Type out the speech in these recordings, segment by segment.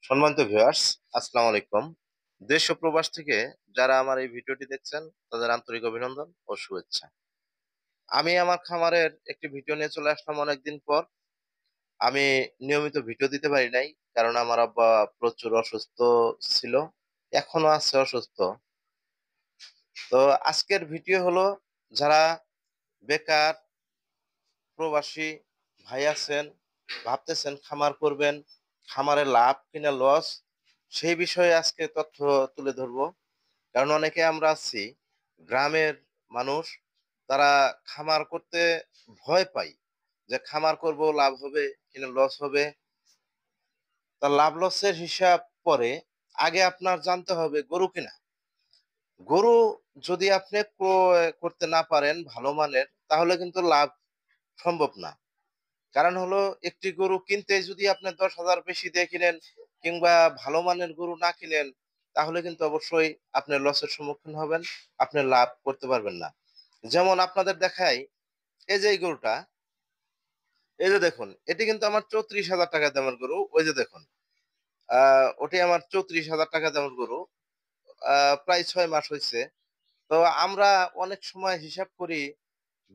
সম্মানিত ভিউয়ার্স, আসসালামু আলাইকুম। দেশ ও প্রবাস থেকে যারা আমার এই ভিডিওটি দেখছেন তাদের আন্তরিক অভিনন্দন ও শুভেচ্ছা। আমি আমার খামারের একটি ভিডিও নিয়ে চলে আসলাম অনেকদিন পর। আমি নিয়মিত ভিডিও দিতে পারি নাই, কারণ আমার আব্বা প্রচুর অসুস্থ ছিল, এখনো আছে অসুস্থ। তো আজকের ভিডিও হলো, যারা বেকার প্রবাসী ভাই আছেন, ভাবতেছেন খামার করবেন, খামারে লাভ কিনা লস, সেই বিষয়ে আজকে তথ্য তুলে ধরবো। কারণ অনেকে আমরা আছি গ্রামের মানুষ, তারা খামার করতে ভয় পাই, যে খামার করব লাভ হবে কিনা লস হবে। তা লাভ লসের হিসাব পরে আগে আপনার জানতে হবে গরু কিনা। গরু যদি আপনি ক্রয় করতে না পারেন ভালো মানের, তাহলে কিন্তু লাভ সম্ভব না। কারণ হলো, একটি গরু কিনতে যদি আপনি 10,000 বেশি দিয়ে কিনেন কিংবা ভালো মানের গরু না কিনেন, তাহলে কিন্তু অবশ্যই আপনি লসের সম্মুখীন হবেন, আপনি লাভ করতে পারবেন না। যেমন আপনাদের দেখাই, এই যে এই গরুটা, এই যে দেখুন, এটি কিন্তু আমার 34,000 টাকা দামের গরু। ওই যে দেখুন, ওটি আমার 34,000 টাকা দামের গরু। প্রায় 6 মাস হয়েছে। তো আমরা অনেক সময় হিসাব করি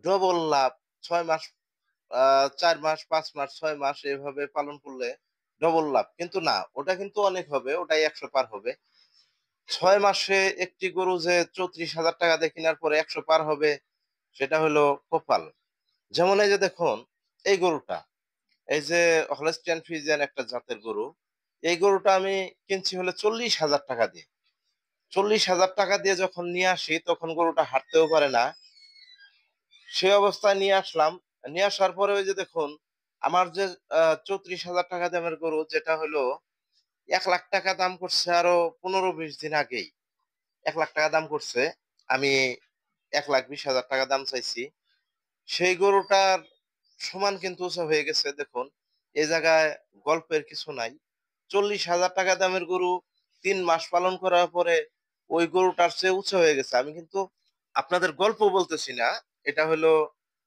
ডবল লাভ। 6 মাস, 4 মাস, 5 মাস, 6 মাস এভাবে পালন করলে ডবল লাভ, কিন্তু না, ওটা কিন্তু অনেক হবে, ওটাই 100 পার হবে। 6 মাসে একটি গরু যে 34,000 টাকা দিয়ে কেনার পরে 100 পার হবে, সেটা হলো কপাল। যেমন এই যে দেখুন, এই গরুটা, এই যে হলস্টিয়ান ফ্রিজিয়ান একটা জাতের গরু, এই গরুটা আমি কিনছি হলে 40,000 টাকা দিয়ে। 40,000 টাকা দিয়ে যখন নিয়ে আসি, তখন গরুটা হাঁটতেও পারে না, সে অবস্থায় নিয়ে আসলাম। নিয়ে আসার পরে ওই যে দেখুন, আমার যে 34,000 টাকা দামের গরু, যেটা হলো 1 লাখ টাকা দাম করছে আরো 15-20 দিন আগেই। 1 লাখ টাকা দাম করছে, আমি 1,20,000 টাকা দাম চাইছি। সেই গরুটার সমান কিন্তু উঁচা হয়ে গেছে দেখুন। এই জায়গায় গল্পের কিছু নাই। 40,000 টাকা দামের গরু 3 মাস পালন করার পরে ওই গরুটার চেয়ে উঁচু হয়ে গেছে। আমি কিন্তু আপনাদের গল্প বলতেছি না, এটা হলো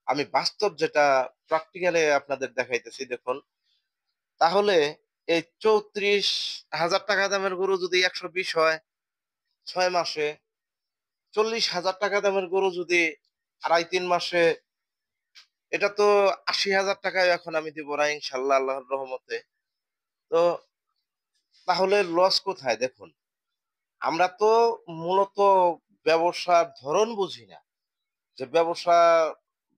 আমি বাস্তব যেটা প্র্যাকটিক্যালি আপনাদের দেখাইতেছি দেখুন। তাহলে এই 34,000 টাকা দামের গরু যদি 120 হয় 6 মাসে, 40,000 টাকা দামের গরু যদি 2.5-3 মাসে, এটা তো 80,000 টাকায় এখন আমি দিব না ইনশাল্লাহ, আল্লাহর রহমতে। তো তাহলে লস কোথায় দেখুন। আমরা তো মূলত ব্যবসার ধরন বুঝি না, যে ব্যবসা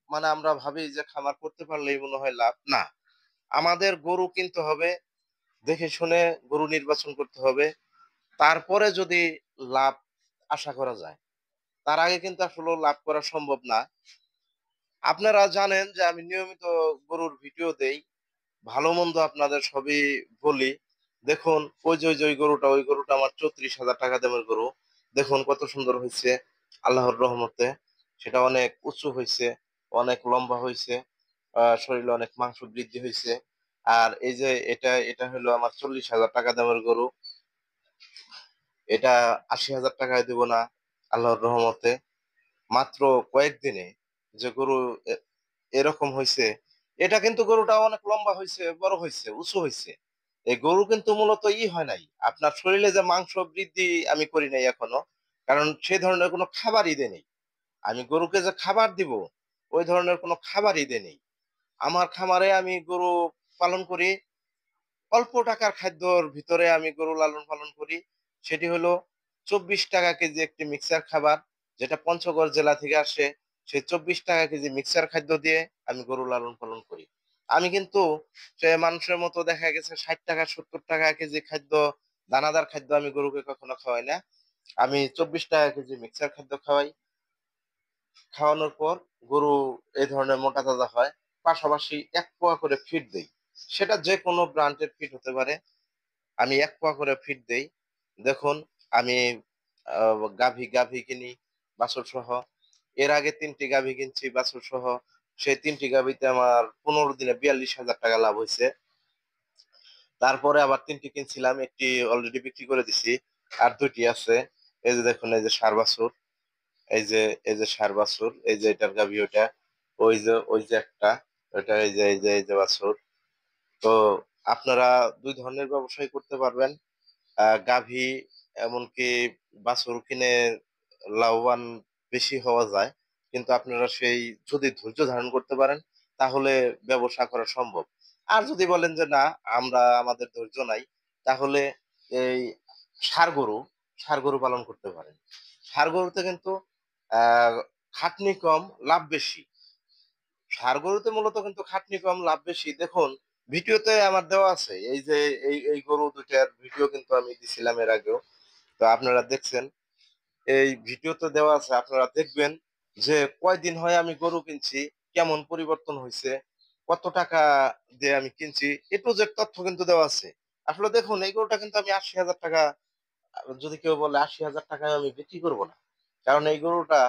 মানে আমরা ভাবি যে খামার করতে পারলেই মনে হয় লাভ। না, আমাদের গরু কিনতে হবে, দেখে শুনে গরু নির্বাচন করতে হবে, তারপরে যদি লাভ আশা করা যায়। তার আগে কিন্তু আসলে লাভ করা সম্ভব না। আপনারা জানেন যে আমি নিয়মিত গরুর ভিডিও দেই, ভালো মন্দ আপনাদের সবই বলি। দেখুন, ওই যে ওই গরুটা, ওই গরুটা আমার 34,000 টাকা দামের গরু। দেখুন কত সুন্দর হয়েছে আল্লাহর রহমতে। সেটা অনেক উঁচু হয়েছে, অনেক লম্বা হয়েছে, শরীরে অনেক মাংস বৃদ্ধি হয়েছে। আর এই যে এটা হলো আমার 40,000 টাকা দামের গরু। এটা 80,000 টাকায় দিব না আল্লাহর রহমতে। মাত্র কয়েকদিনে যে গরু এরকম হয়েছে, এটা কিন্তু গরুটা অনেক লম্বা হয়েছে, বড় হয়েছে, উঁচু হয়েছে। এই গরু কিন্তু মূলত হয় নাই, আপনার শরীরে যে মাংস বৃদ্ধি আমি করি নাই এখনো, কারণ সেই ধরনের কোনো খাবারই দেই নেই। আমি গরুকে যে খাবার দিব, ওই ধরনের কোনো খাবারই দেই নেই। আমার খামারে আমি গরু পালন করি, অল্প টাকার খাদ্যর ভিতরে আমি গরু লালন পালন করি। সেটি হলো 24 টাকা কেজি একটি মিক্সার খাবার, যেটা পঞ্চগড় জেলা থেকে আসে। সেই 24 টাকা কেজি মিক্সার খাদ্য দিয়ে আমি গরু লালন পালন করি। আমি কিন্তু সে মানুষের মতো দেখা গেছে 60 টাকা 70 টাকা কেজি খাদ্য, দানাদার খাদ্য আমি গরুকে কখনো খাওয়াই না। আমি 24 টাকা কেজি মিক্সার খাদ্য খাওয়াই। খাওয়ানোর পর গরু এই ধরনের মোটা তাজা হয়। পাশাপাশি 1 পোয়া করে ফিড দেই। সেটা যে কোনো ব্র্যান্ডের ফিড হতে পারে। আমি 1 পোয়া করে ফিড দেই। দেখুন, আমি গাভী কিনি বাছুর সহ। এর আগে 3টি গাভী কিনছি বাছুর সহ। সেই 3টি গাভীতে আমার 15 দিনে 42,000 টাকা লাভ হয়েছে। তারপরে আবার 3টি কিনছিলাম, একটি অলরেডি বিক্রি করে দিছি, আর 2টি আছে। এই যে দেখুন, এই যে ষাঁড় বাছুর, এই যে ষাঁড় বাছুর, এই যে এটার গাভী ওটা, ওই যে একটা, ওটা এই যে বাছুর। তো আপনারা দুই ধরনের ব্যবসায় করতে পারবেন। গাভী এমনকি বাছুর কিনে লাভবান বেশি হওয়া যায়, কিন্তু আপনারা সেই যদি ধৈর্য ধারণ করতে পারেন তাহলে ব্যবসা করা সম্ভব। আর যদি বলেন যে না, আমাদের ধৈর্য নাই, তাহলে এই ষাঁড় গরু ষাঁড় গরু পালন করতে পারেন। ষাঁড় গরুতে কিন্তু আহ খাটনি কম, লাভ বেশি। ষাঁড় গরুতে মূলত কিন্তু খাটনি কম, লাভ বেশি। দেখুন, ভিডিওতে আমার দেওয়া আছে, এই যে এই গরু দুইটার ভিডিও কিন্তু আমি দিছিলাম এর আগেও, তো আপনারা দেখছেন। এই ভিডিওতে দেওয়া আছে, আপনারা দেখবেন যে কয়দিন হয় আমি গরু কিনছি, কেমন পরিবর্তন হয়েছে, কত টাকা দিয়ে আমি কিনছি, এ টু জেড তথ্য কিন্তু দেওয়া আছে। আসলে দেখুন, এই গরুটা কিন্তু আমি ৮০,০০০ টাকা, যদি কেউ বলে ৮০,০০০ টাকায় আমি বিক্রি করবো না। কারণ এই গরুটা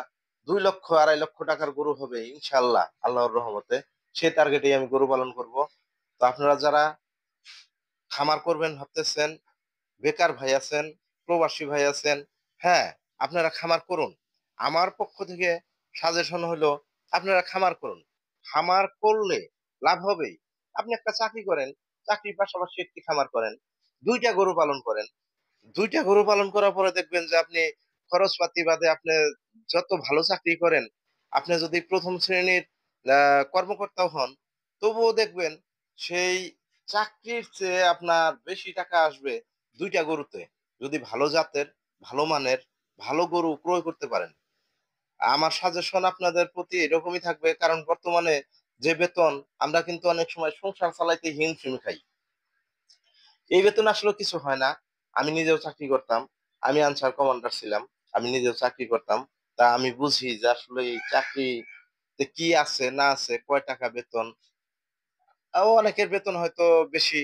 ২ লক্ষ ২.৫ লক্ষ টাকার গরু হবে ইনশাল্লাহ, আল্লাহর রহমতে। সেই টার্গেটেই আমি গরু পালন করব। তো আপনারা যারা খামার করবেন ভাবতেছেন, বেকার ভাই আছেন, প্রবাসী ভাই আছেন, হ্যাঁ, আপনারা খামার করুন। আমার পক্ষ থেকে সাজেশন হলো, আপনারা খামার করুন। খামার করলে লাভ হবেই। আপনি একটা চাকরি করেন, চাকরির পাশাপাশি একটি খামার করেন, ২টা গরু পালন করেন। ২টা গরু পালন করার পরে দেখবেন যে আপনি খরচপাতি বাদে আপনি যত ভালো চাকরি করেন, আপনি যদি ১ম শ্রেণীর কর্মকর্তাও হন, তবুও দেখবেন সেই চাকরির চেয়ে আপনার বেশি টাকা আসবে ২টা গরুতে। যদি ভালো জাতের, ভালো মানের, ভালো গরু ক্রয় করতে পারেন। আমার সাজেশন আপনাদের প্রতি এরকমই থাকবে, কারণ বর্তমানে যে বেতন, আমরা কিন্তু অনেক সময় সংসার চালাইতে হিমশিম খাই। এই বেতন আসলে কিছু হয় না। আমি নিজেও চাকরি করতাম। আমি আনসার কমান্ডার ছিলাম। আমি নিজেও চাকরি করতাম। তা আমি বুঝি যে আসলে এই চাকরিতে কি আছে না আছে, কয় টাকা বেতন। অনেকের বেতন হয়তো বেশি।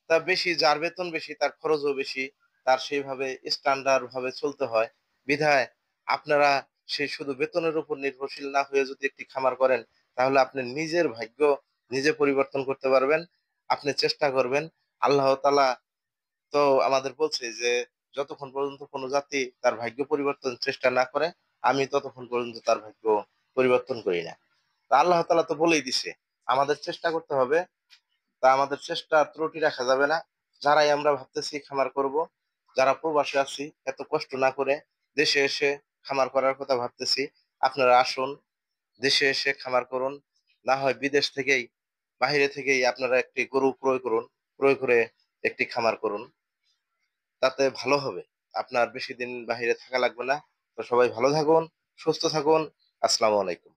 তা বেশি, যার বেতন বেশি তার খরচও বেশি। তার সেইভাবে স্ট্যান্ডার্ড ভাবে চলতে হয়। বিধায় আপনারা সেই শুধু বেতনের উপর নির্ভরশীল না হয়ে যদি একটি খামার করেন, তাহলে আপনি নিজের ভাগ্য নিজে পরিবর্তন করতে পারবেন। আপনি চেষ্টা করবেন। আল্লাহ তাআলা তো আমাদের বলছে যে যতক্ষণ পর্যন্ত কোনো জাতি তার ভাগ্য পরিবর্তন চেষ্টা না করে, আমি ততক্ষণ পর্যন্ত তার ভাগ্য পরিবর্তন করি না। তা আল্লাহ তাআলা তো বলেই দিছে, আমাদের চেষ্টা করতে হবে। তা আমাদের চেষ্টা ত্রুটি রাখা যাবে না। যারাই আমরা ভাবতেছি খামার করব, যারা প্রবাসে আছি এত কষ্ট না করে দেশে এসে খামার করার কথা ভাবতেছি, আপনারা আসুন, দেশে এসে খামার করুন। না হয় বিদেশ থেকেই, বাহিরে থেকেই আপনারা একটি গরু ক্রয় করুন, ক্রয় করে একটি খামার করুন। তাতে ভালো হবে। আপনার বেশি দিন বাহিরে থাকা লাগবে না। তো সবাই ভালো থাকুন, সুস্থ থাকুন। আসসালামু আলাইকুম।